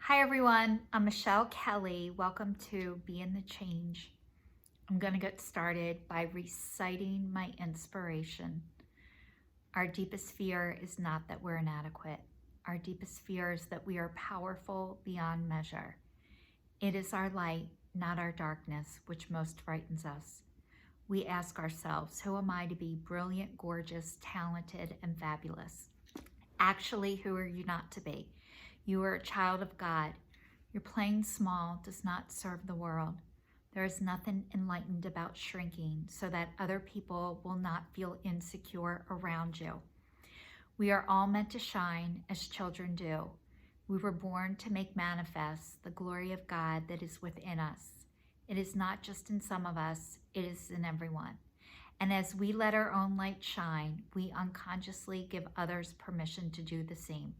Hi everyone, I'm Michelle Kelly. Welcome to Be in the Change. I'm going to get started by reciting my inspiration. Our deepest fear is not that we're inadequate. Our deepest fear is that we are powerful beyond measure. It is our light, not our darkness, which most frightens us. We ask ourselves, who am I to be brilliant, gorgeous, talented, and fabulous? Actually, who are you not to be? You are a child of God. Your playing small does not serve the world. There is nothing enlightened about shrinking so that other people will not feel insecure around you. We are all meant to shine as children do. We were born to make manifest the glory of God that is within us. It is not just in some of us, it is in everyone. And as we let our own light shine, we unconsciously give others permission to do the same.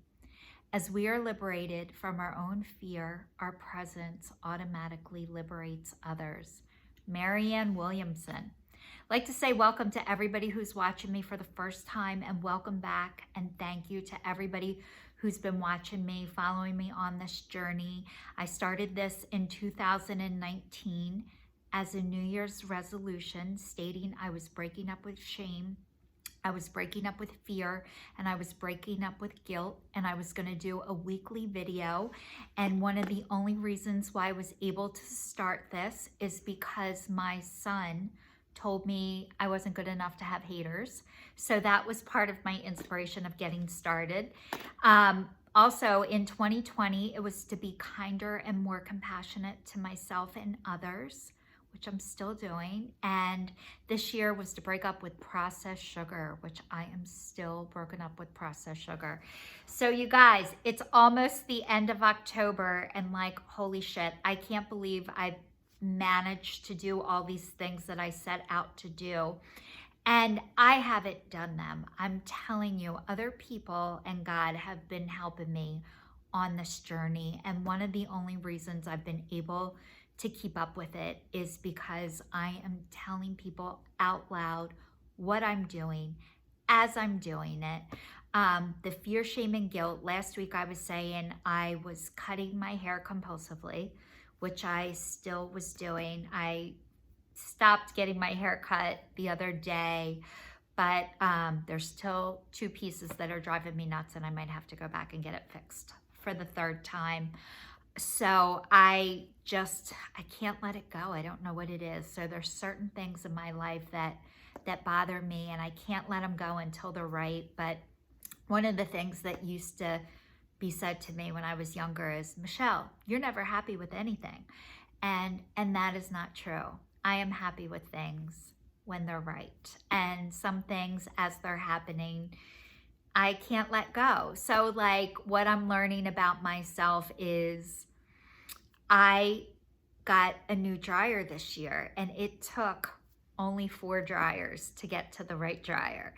As we are liberated from our own fear, our presence automatically liberates others. Marianne Williamson. I'd like to say welcome to everybody who's watching me for the first time, and welcome back, and thank you to everybody who's been watching me, following me on this journey. I started this in 2019 as a New Year's resolution, stating I was breaking up with shame, I was breaking up with fear, and I was breaking up with guilt, and I was going to do a weekly video. And one of the only reasons why I was able to start this is because my son told me I wasn't good enough to have haters. So that was part of my inspiration of getting started. Also in 2020, it was to be kinder and more compassionate to myself and others, which I'm still doing. And this year was to break up with processed sugar, which I am still broken up with processed sugar. So you guys, it's almost the end of October, and like, holy shit, I can't believe I've managed to do all these things that I set out to do. And I haven't done them. I'm telling you, other people and God have been helping me on this journey. And one of the only reasons I've been able to keep up with it is because I am telling people out loud what I'm doing as I'm doing it. The fear, shame, and guilt. Last week I was saying I was cutting my hair compulsively, which I still was doing. I stopped getting my hair cut the other day, but there's still two pieces that are driving me nuts, and I might have to go back and get it fixed for the third time. So I can't let it go. I don't know what it is. So there's certain things in my life that bother me, and I can't let them go until they're right. But one of the things that used to be said to me when I was younger is, Michelle, you're never happy with anything. And that is not true. I am happy with things when they're right. And some things, as they're happening, I can't let go. So like, what I'm learning about myself is I got a new dryer this year, and it took only 4 dryers to get to the right dryer.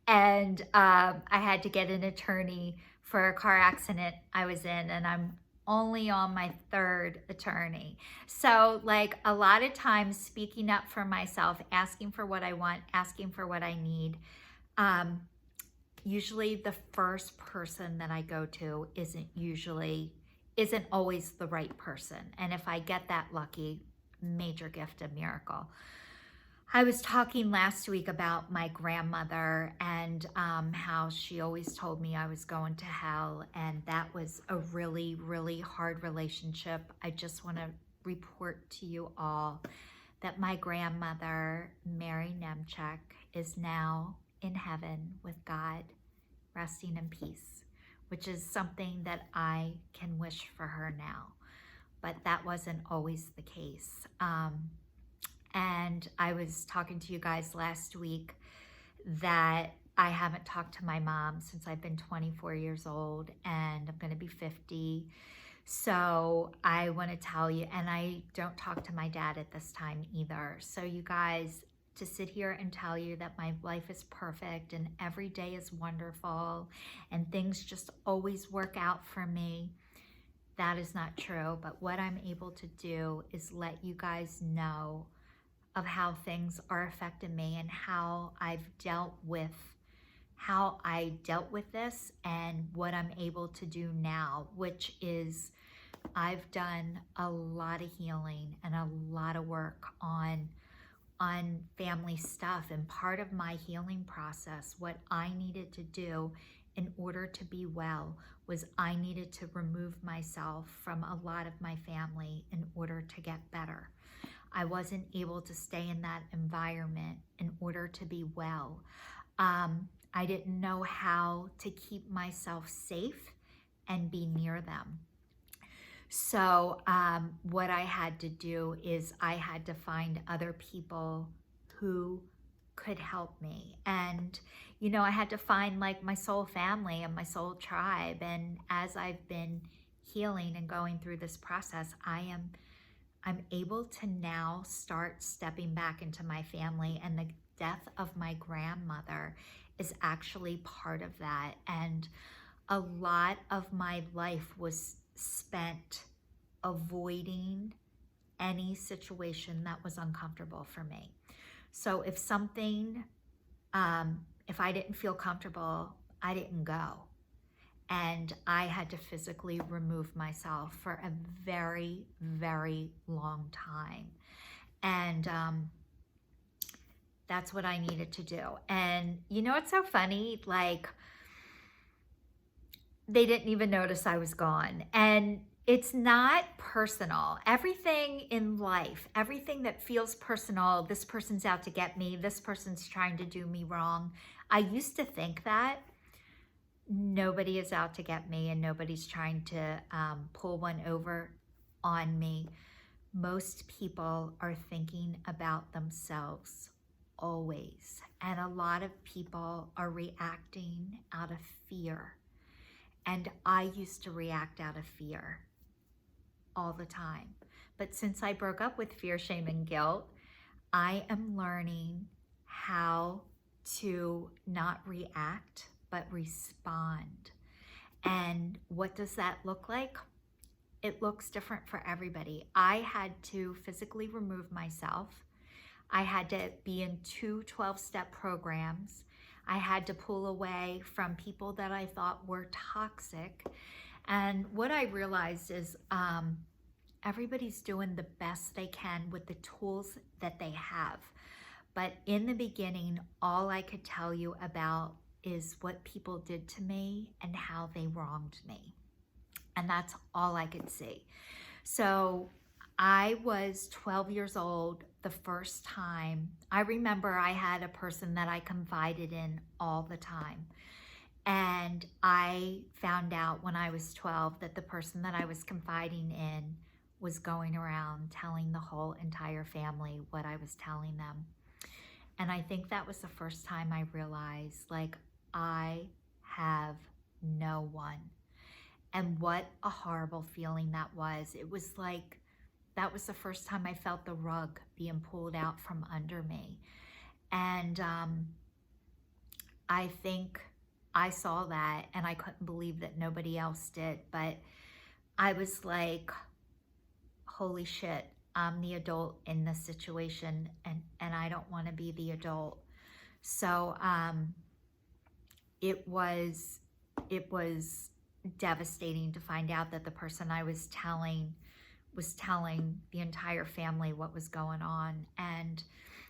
And I had to get an attorney for a car accident I was in, and I'm only on my 3rd attorney. So like, a lot of times speaking up for myself, asking for what I want, asking for what I need, usually the first person that I go to isn't always the right person. And if I get that lucky, major gift, a miracle. I was talking last week about my grandmother and how she always told me I was going to hell, and that was a really, really hard relationship. I just want to report to you all that my grandmother, Mary Nemchek, is now in heaven with God, resting in peace, which is something that I can wish for her now. But that wasn't always the case. And I was talking to you guys last week that I haven't talked to my mom since I've been 24 years old, and I'm going to be 50. So I want to tell you, and I don't talk to my dad at this time either. So you guys, to sit here and tell you that my life is perfect and every day is wonderful and things just always work out for me, that is not true. But what I'm able to do is let you guys know of how things are affecting me and how I dealt with this and what I'm able to do now, which is I've done a lot of healing and a lot of work on family stuff. And part of my healing process, what I needed to do in order to be well, was I needed to remove myself from a lot of my family in order to get better. I wasn't able to stay in that environment in order to be well. I didn't know how to keep myself safe and be near them. So what I had to do is I had to find other people who could help me. And, you know, I had to find like my soul family and my soul tribe. And as I've been healing and going through this process, I'm able to now start stepping back into my family. And the death of my grandmother is actually part of that. And a lot of my life was spent avoiding any situation that was uncomfortable for me. So if something, if I didn't feel comfortable, I didn't go. And I had to physically remove myself for a very, very long time. And that's what I needed to do. And you know, it's so funny, like, they didn't even notice I was gone. And it's not personal. Everything in life, everything that feels personal, this person's out to get me, this person's trying to do me wrong. I used to think that nobody is out to get me and nobody's trying to pull one over on me. Most people are thinking about themselves always. And a lot of people are reacting out of fear. And I used to react out of fear all the time. But since I broke up with fear, shame, and guilt, I am learning how to not react, but respond. And what does that look like? It looks different for everybody. I had to physically remove myself. I had to be in 2 12-step programs. I had to pull away from people that I thought were toxic. And what I realized is everybody's doing the best they can with the tools that they have. But in the beginning, all I could tell you about is what people did to me and how they wronged me. And that's all I could see. So I was 12 years old the first time. I remember I had a person that I confided in all the time. And I found out when I was 12 that the person that I was confiding in was going around telling the whole entire family what I was telling them. And I think that was the first time I realized, like, I have no one. And what a horrible feeling that was. It was like, that was the first time I felt the rug being pulled out from under me. And I think I saw that and I couldn't believe that nobody else did. But I was like, holy shit, I'm the adult in this situation and I don't want to be the adult. So it was devastating to find out that the person I was telling the entire family what was going on. And,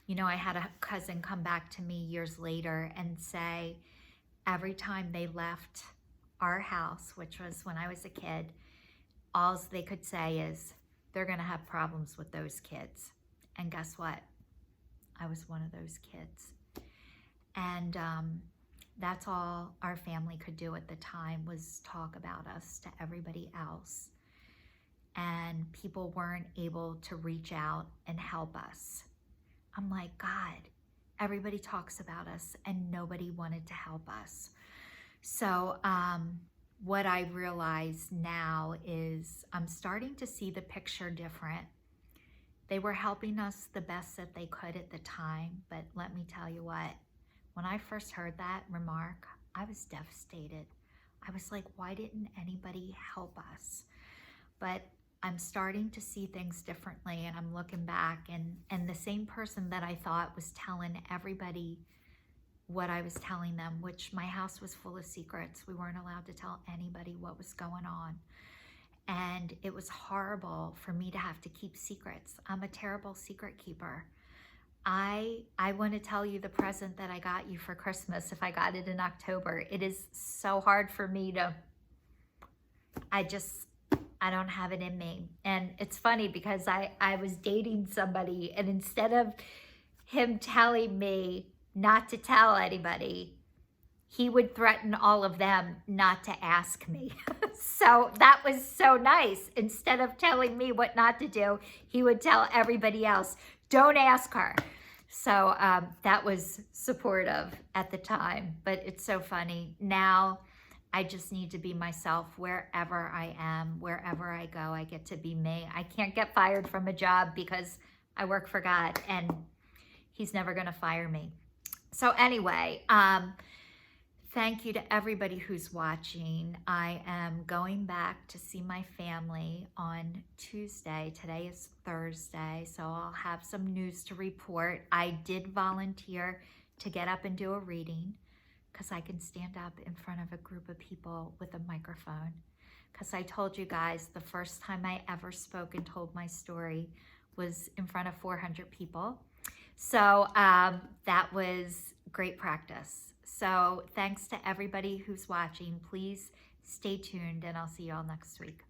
you know, I had a cousin come back to me years later and say, every time they left our house, which was when I was a kid, all they could say is, they're going to have problems with those kids. And guess what? I was one of those kids. And that's all our family could do at the time, was talk about us to everybody else. And people weren't able to reach out and help us. I'm like, God, everybody talks about us and nobody wanted to help us. So what I realize now is I'm starting to see the picture different. They were helping us the best that they could at the time, but let me tell you what, when I first heard that remark, I was devastated. I was like, why didn't anybody help us? But I'm starting to see things differently, and I'm looking back, and the same person that I thought was telling everybody what I was telling them, which my house was full of secrets. We weren't allowed to tell anybody what was going on. And it was horrible for me to have to keep secrets. I'm a terrible secret keeper. I want to tell you the present that I got you for Christmas if I got it in October. It is so hard for me to, I don't have it in me. And it's funny because I was dating somebody, and instead of him telling me not to tell anybody, he would threaten all of them not to ask me. So that was so nice. Instead of telling me what not to do, he would tell everybody else, don't ask her. So that was supportive at the time, but it's so funny. Now I just need to be myself wherever I am, wherever I go, I get to be me. I can't get fired from a job because I work for God, and he's never gonna fire me. So anyway, thank you to everybody who's watching. I am going back to see my family on Tuesday. Today is Thursday, so I'll have some news to report. I did volunteer to get up and do a reading because I can stand up in front of a group of people with a microphone. Because I told you guys the first time I ever spoke and told my story was in front of 400 people. So that was great practice. So thanks to everybody who's watching. Please stay tuned, and I'll see you all next week.